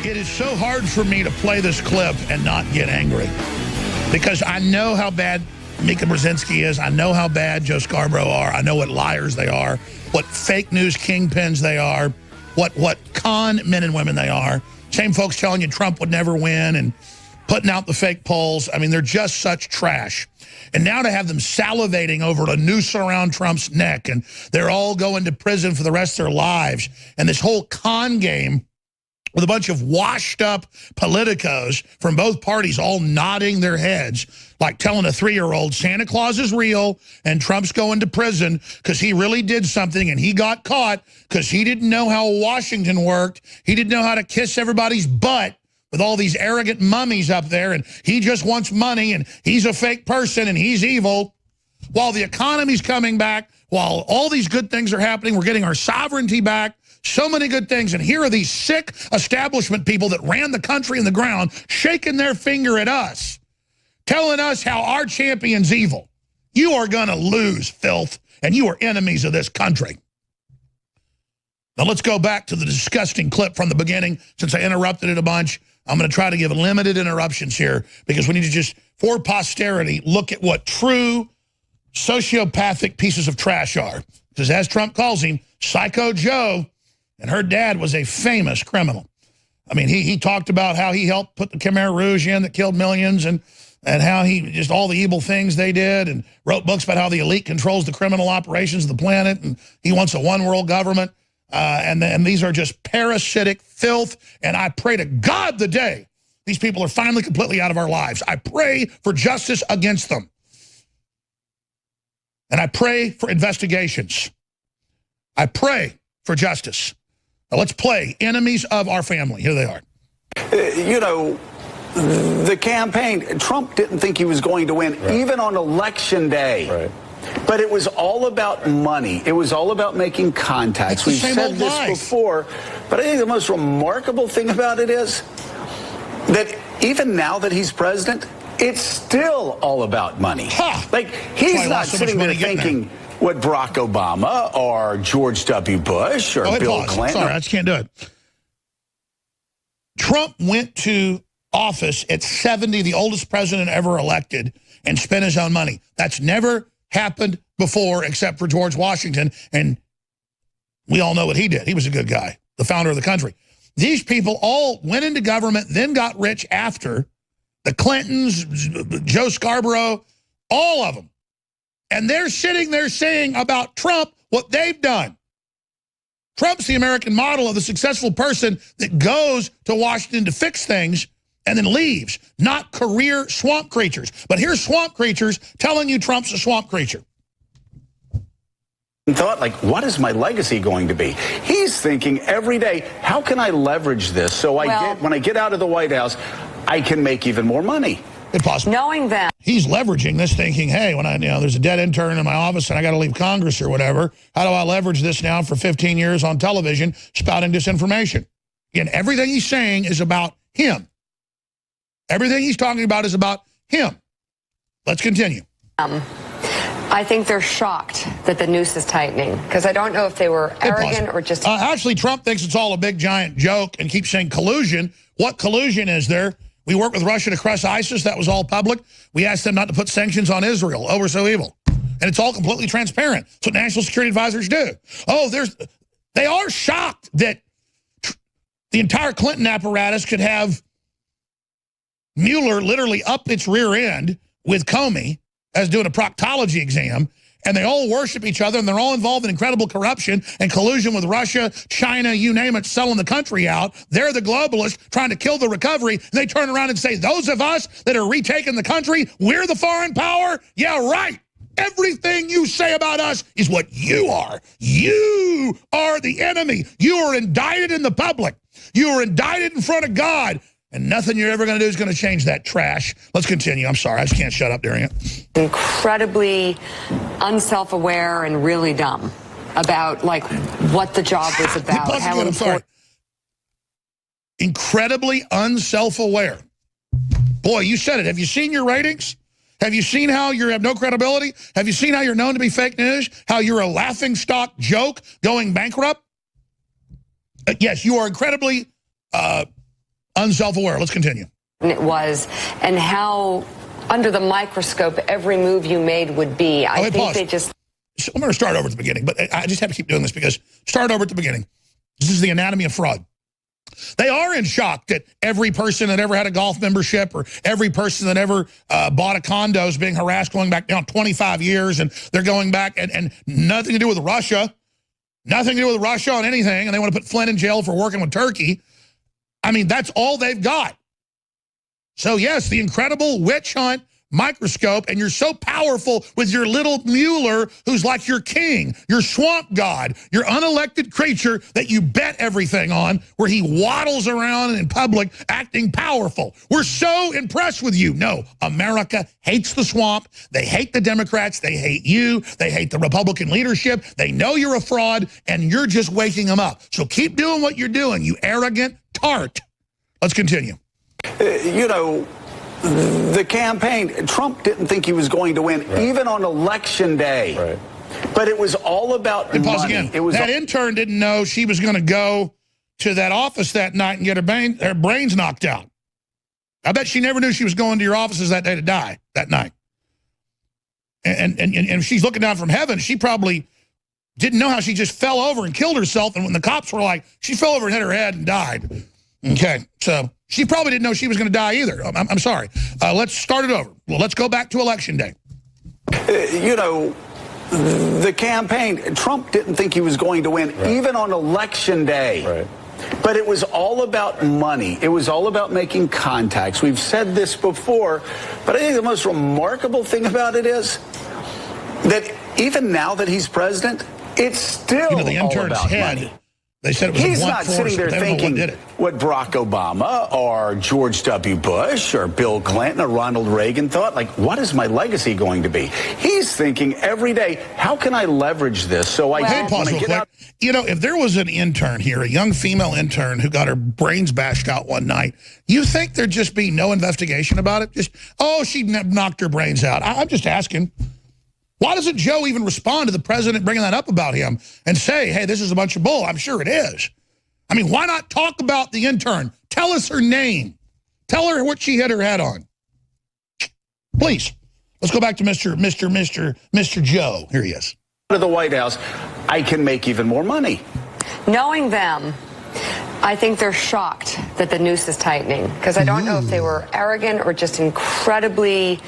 It is so hard for me to play this clip and not get angry because I know how bad Mika Brzezinski is. I know how bad Joe Scarborough are. I know what liars they are, what fake news kingpins they are, what con men and women they are. Same folks telling you Trump would never win and putting out the fake polls. I mean, they're just such trash. And now to have them salivating over a noose around Trump's neck and they're all going to prison for the rest of their lives. And this whole con game with a bunch of washed up politicos from both parties all nodding their heads like telling a 3-year-old Santa Claus is real and Trump's going to prison because he really did something and he got caught because he didn't know how Washington worked. He didn't know how to kiss everybody's butt with all these arrogant mummies up there, and he just wants money and he's a fake person and he's evil. While the economy's coming back, while all these good things are happening, we're getting our sovereignty back. So many good things, and here are these sick establishment people that ran the country in the ground shaking their finger at us, telling us how our champion's evil. You are going to lose, filth, and you are enemies of this country. Now let's go back to the disgusting clip from the beginning. Since I interrupted it a bunch, I'm going to try to give limited interruptions here because we need to just, for posterity, look at what true sociopathic pieces of trash are. Because as Trump calls him, Psycho Joe, and her dad was a famous criminal. I mean, he talked about how he helped put the Khmer Rouge in that killed millions and how he just all the evil things they did and wrote books about how the elite controls the criminal operations of the planet and he wants a one-world government. And these are just parasitic filth. And I pray to God the day these people are finally completely out of our lives. I pray for justice against them. And I pray for investigations. I pray for justice. Now let's play Enemies of Our Family. Here they are. You know, the campaign, Trump didn't think he was going to win, even on election day. Right. But it was all about money. It was all about making contacts. We've said this before, but I think the most remarkable thing about it is that even now that he's president, it's still all about money. Huh. Like, he's not sitting there thinking what Barack Obama or George W. Bush or Bill Clinton. Sorry, I just can't do it. Trump went to office at 70, the oldest president ever elected, and spent his own money. That's never happened before except for George Washington, and we all know what he did. He was a good guy, the founder of the country. These people all went into government, then got rich after. The Clintons, Joe Scarborough, all of them. And they're sitting there saying about Trump what they've done. Trump's the American model of the successful person that goes to Washington to fix things and then leaves, not career swamp creatures. But here's swamp creatures telling you Trump's a swamp creature. Thought, like, what is my legacy going to be? He's thinking every day, how can I leverage this so when I get out of the White House, I can make even more money? Impossible. Knowing that he's leveraging this, thinking, hey, when there's a dead intern in my office and I got to leave Congress or whatever, how do I leverage this now for 15 years on television spouting disinformation? Again, everything he's saying is about him. Everything he's talking about is about him. Let's continue. I think they're shocked that the noose is tightening because I don't know if they were arrogant or just... actually, Trump thinks it's all a big, giant joke and keeps saying collusion. What collusion is there? We worked with Russia to crush ISIS. That was all public. We asked them not to put sanctions on Israel. Oh, we're so evil. And it's all completely transparent. That's what national security advisors do. Oh, they are shocked that the entire Clinton apparatus could have Mueller literally up its rear end with Comey as doing a proctology exam, and they all worship each other, and they're all involved in incredible corruption and collusion with Russia, China, you name it, selling the country out. They're the globalists trying to kill the recovery, and they turn around and say, those of us that are retaking the country, we're the foreign power? Yeah, right. Everything you say about us is what you are. You are the enemy. You are indicted in the public. You are indicted in front of God. And nothing you're ever going to do is going to change that trash. Let's continue. I'm sorry. I just can't shut up during it. Incredibly unself-aware and really dumb about, like, what the job is about. I'm sorry. Incredibly unself-aware. Boy, you said it. Have you seen your ratings? Have you seen how you have no credibility? Have you seen how you're known to be fake news? How you're a laughingstock joke going bankrupt? Yes, you are incredibly Unself-aware. Let's continue. It was, and how under the microscope every move you made would be. I think pause. they just... So I'm going to start over at the beginning, but I just have to keep doing this because start over at the beginning. This is the anatomy of fraud. They are in shock that every person that ever had a golf membership or every person that ever bought a condo is being harassed going back down 25 years, and they're going back and nothing to do with Russia. Nothing to do with Russia on anything, and they want to put Flynn in jail for working with Turkey. I mean, that's all they've got. So, yes, the incredible witch hunt microscope, and you're so powerful with your little Mueller, who's like your king, your swamp god, your unelected creature that you bet everything on, where he waddles around in public acting powerful. We're so impressed with you. No, America hates the swamp. They hate the Democrats. They hate you. They hate the Republican leadership. They know you're a fraud, and you're just waking them up. So keep doing what you're doing, you arrogant tart. Let's continue. You know, the campaign, Trump didn't think he was going to win, even on election day. Right. But it was all about money. Pause again. It was that intern didn't know she was going to go to that office that night and get her brains knocked out. I bet she never knew she was going to your offices that day to die that night. And if she's looking down from heaven, she probably didn't know how she just fell over and killed herself. And when the cops were like, she fell over and hit her head and died. Okay, so she probably didn't know she was going to die either. I'm sorry. Let's start it over. Well, let's go back to Election Day. You know, the campaign, Trump didn't think he was going to win, even on Election Day. Right. But it was all about money. It was all about making contacts. We've said this before, but I think the most remarkable thing about it is that even now that he's president, it's still the intern's all about head. money. They said it was He's a not force, sitting there thinking what Barack Obama or George W. Bush or Bill Clinton or Ronald Reagan thought. Like, what is my legacy going to be? He's thinking every day, how can I leverage this so I can pause real quick. You know, if there was an intern here, a young female intern who got her brains bashed out one night, you think there'd just be no investigation about it? Just, oh, she knocked her brains out. I'm just asking. Why doesn't Joe even respond to the president bringing that up about him and say, hey, this is a bunch of bull? I'm sure it is. I mean, why not talk about the intern? Tell us her name. Tell her what she hit her head on. Please. Let's go back to Mr. Joe. Here he is. To the White House, I can make even more money. Knowing them, I think they're shocked that the noose is tightening, because I don't know if they were arrogant or just incredibly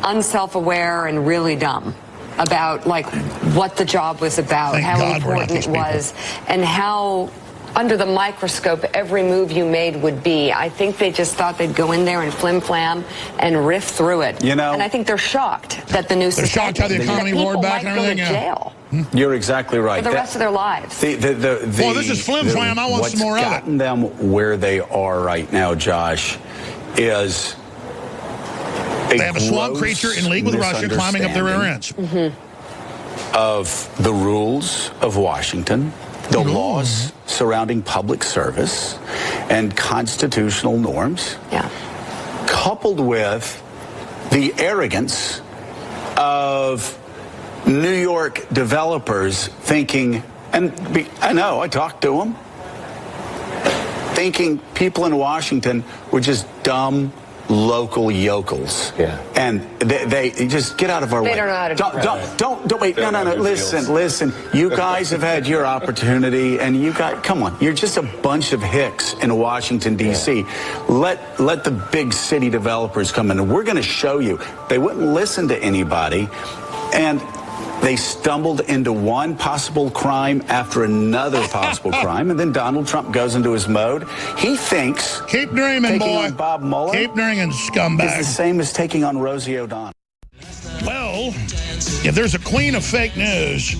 unself-aware and really dumb about like what the job was about, Thank how God important it was, and how under the microscope every move you made would be. I think they just thought they'd go in there and flim-flam and riff through it. You know, and I think they're shocked that the noose is shocked how the economy roared back and everything. Jail. You're exactly right. For the rest of their lives. Well, this is flim-flam. I want some more of it. What's gotten them where they are right now, Josh, is they have a swamp creature in league with Russia climbing up their rear ends. Of the rules of Washington, the laws surrounding public service, and constitutional norms, coupled with the arrogance of New York developers thinking, and I know, I talked to them, thinking people in Washington were just dumb local yokels. And they just get out of our way. They don't know how to don't wait. No, listen. You guys have had your opportunity, and you guys, come on. You're just a bunch of hicks in Washington, D.C. Let the big city developers come in, and we're going to show you. They wouldn't listen to anybody, and they stumbled into one possible crime after another possible crime, and then Donald Trump goes into his mode. He thinks keep dreaming, taking boy. on Bob Mueller keep dreaming, scumbag. is the same as taking on Rosie O'Donnell. Well, if there's a queen of fake news,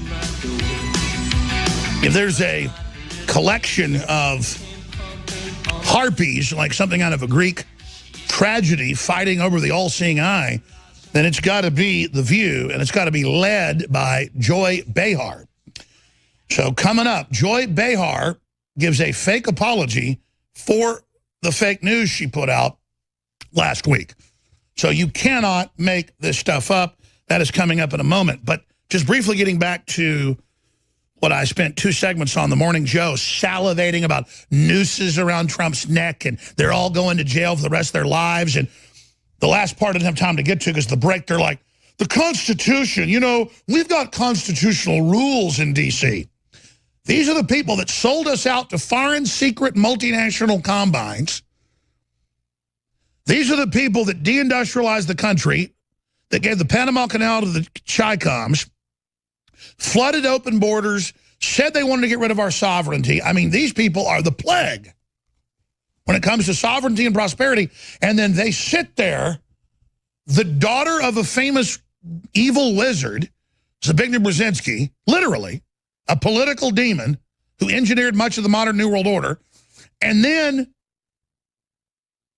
if there's a collection of harpies, like something out of a Greek tragedy fighting over the all-seeing eye, then it's got to be The View, and it's got to be led by Joy Behar. So coming up, Joy Behar gives a fake apology for the fake news she put out last week. So you cannot make this stuff up. That is coming up in a moment. But just briefly getting back to what I spent 2 segments on the Morning Joe, salivating about nooses around Trump's neck, and they're all going to jail for the rest of their lives. And the last part I didn't have time to get to because the break, they're like, the Constitution, you know, we've got constitutional rules in D.C. These are the people that sold us out to foreign secret multinational combines. These are the people that deindustrialized the country, that gave the Panama Canal to the Chi-Coms, flooded open borders, said they wanted to get rid of our sovereignty. I mean, these people are the plague when it comes to sovereignty and prosperity. And then they sit there, the daughter of a famous evil wizard, Zbigniew Brzezinski, literally a political demon who engineered much of the modern New World Order. And then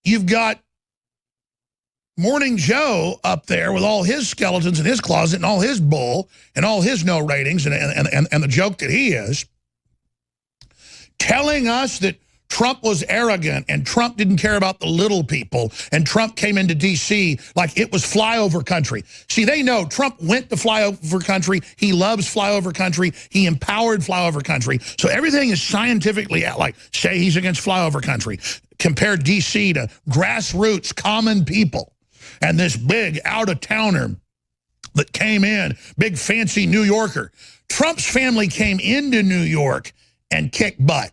you've got Morning Joe up there with all his skeletons in his closet and all his bull and all his no ratings and the joke that he is, telling us that Trump was arrogant and Trump didn't care about the little people and Trump came into D.C. like it was flyover country. See, they know Trump went to flyover country. He loves flyover country. He empowered flyover country. So everything is scientifically like, say he's against flyover country. Compare D.C. to grassroots, common people. And this big out-of-towner that came in, big fancy New Yorker. Trump's family came into New York and kicked butt.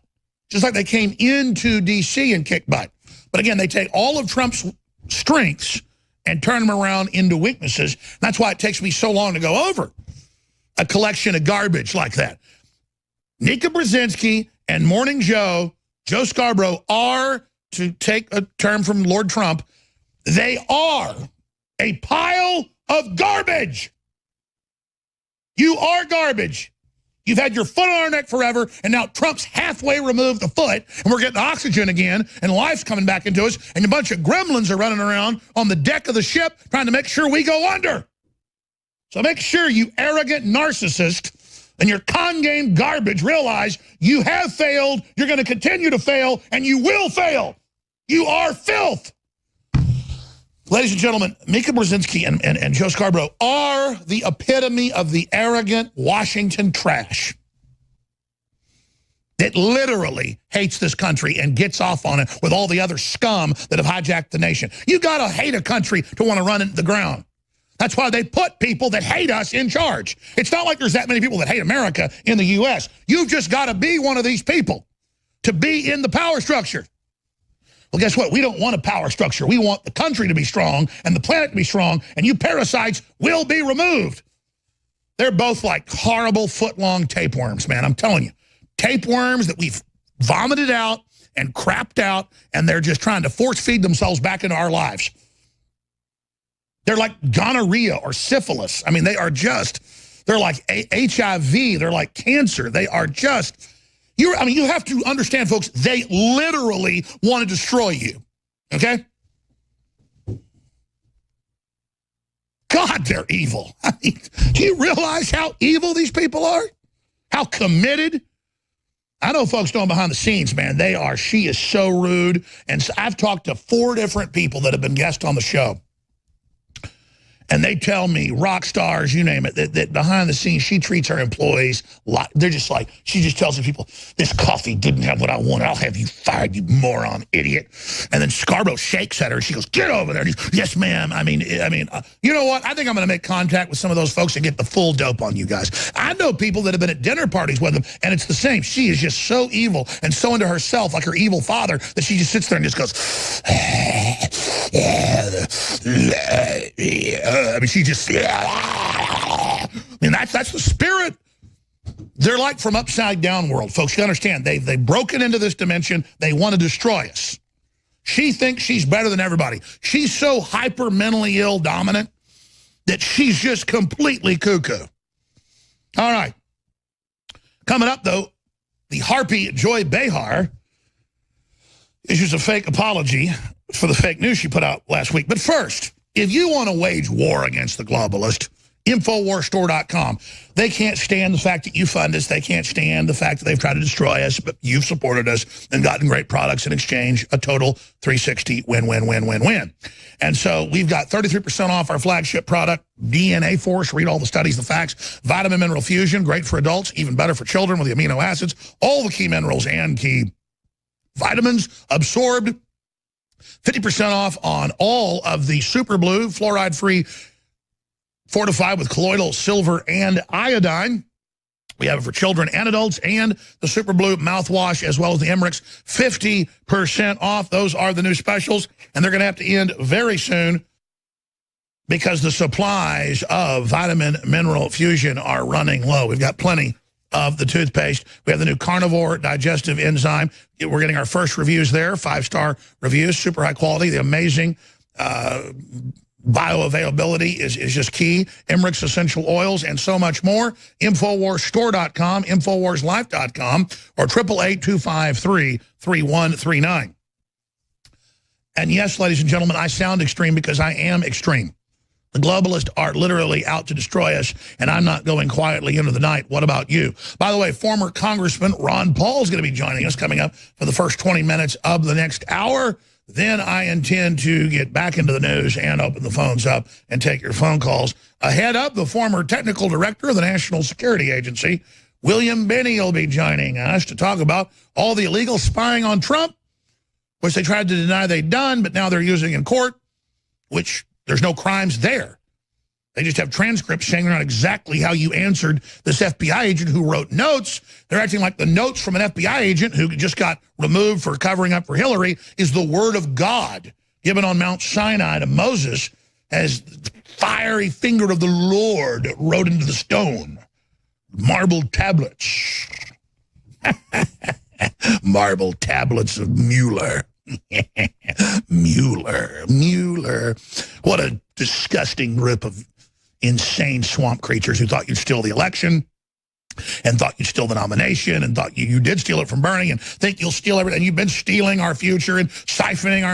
Just like they came into D.C. and kicked butt. But again, they take all of Trump's strengths and turn them around into weaknesses. That's why it takes me so long to go over a collection of garbage like that. Mika Brzezinski and Morning Joe, Joe Scarborough, are, to take a term from Lord Trump, they are a pile of garbage. You are garbage. You've had your foot on our neck forever, and now Trump's halfway removed the foot, and we're getting oxygen again, and life's coming back into us, and a bunch of gremlins are running around on the deck of the ship trying to make sure we go under. So make sure, you arrogant narcissist and your con game garbage, realize you have failed, you're going to continue to fail, and you will fail. You are filth. Ladies and gentlemen, Mika Brzezinski and Joe Scarborough are the epitome of the arrogant Washington trash that literally hates this country and gets off on it with all the other scum that have hijacked the nation. You got to hate a country to want to run into the ground. That's why they put people that hate us in charge. It's not like there's that many people that hate America in the U.S. You've just got to be one of these people to be in the power structure. Well, guess what? We don't want a power structure. We want the country to be strong and the planet to be strong, and you parasites will be removed. They're both like horrible foot-long tapeworms, man. I'm telling you. Tapeworms that we've vomited out and crapped out, and they're just trying to force-feed themselves back into our lives. They're like gonorrhea or syphilis. I mean, they are just, they're like HIV. They're like cancer. They are just... I mean, you have to understand, folks, they literally want to destroy you, okay? God, they're evil. I mean, do you realize how evil these people are? How committed? I know folks know behind the scenes, man. She is so rude. And so I've talked to 4 different people that have been guests on the show. And they tell me, rock stars, you name it, that behind the scenes, she treats her employees like, they're just like, she just tells the people, this coffee didn't have what I wanted. I'll have you fired, you moron, idiot. And then Scarborough shakes at her. She goes, get over there. Yes, ma'am. I mean, you know what? I think I'm going to make contact with some of those folks and get the full dope on you guys. I know people that have been at dinner parties with them, and it's the same. She is just so evil and so into herself, like her evil father, that she just sits there and just goes, I mean, she just, I mean, that's the spirit. They're like from upside down world, folks. You understand, they've broken into this dimension. They want to destroy us. She thinks she's better than everybody. She's so hyper mentally ill dominant that she's just completely cuckoo. All right. Coming up, though, the harpy Joy Behar issues a fake apology for the fake news she put out last week. But first, if you want to wage war against the globalist, InfoWarsStore.com. They can't stand the fact that you fund us. They can't stand the fact that they've tried to destroy us, but you've supported us and gotten great products in exchange. A total 360 win-win-win-win-win. And so we've got 33% off our flagship product, DNA Force. Read all the studies, the facts. Vitamin Mineral Fusion, great for adults, even better for children with the amino acids. All the key minerals and key vitamins absorbed. 50% off on all of the Super Blue, fluoride-free, fortified with colloidal silver and iodine. We have it for children and adults, and the Super Blue mouthwash, as well as the Emmerich's, 50% off. Those are the new specials, and they're going to have to end very soon because the supplies of Vitamin Mineral Fusion are running low. We've got plenty of the toothpaste. We have the new Carnivore Digestive Enzyme. We're getting our first reviews there, 5-star reviews, super high quality. The amazing bioavailability is just key. Emmerich's essential oils and so much more. InfoWarsStore.com, InfoWarsLife.com, or 888-253-3139. And yes, ladies and gentlemen, I sound extreme because I am extreme. The globalists are literally out to destroy us, and I'm not going quietly into the night. What about you? By the way, former Congressman Ron Paul is going to be joining us coming up for the first 20 minutes of the next hour. Then I intend to get back into the news and open the phones up and take your phone calls. Ahead up, the former technical director of the National Security Agency, William Binney, will be joining us to talk about all the illegal spying on Trump, which they tried to deny they'd done, but now they're using in court, which there's no crimes there. They just have transcripts saying they're not exactly how you answered this FBI agent who wrote notes. They're acting like the notes from an FBI agent who just got removed for covering up for Hillary is the word of God given on Mount Sinai to Moses as the fiery finger of the Lord wrote into the stone. Marble tablets. Marble tablets of Mueller. Mueller. What a disgusting group of insane swamp creatures who thought you'd steal the election and thought you'd steal the nomination and thought you did steal it from Bernie and think you'll steal everything. You've been stealing our future and siphoning our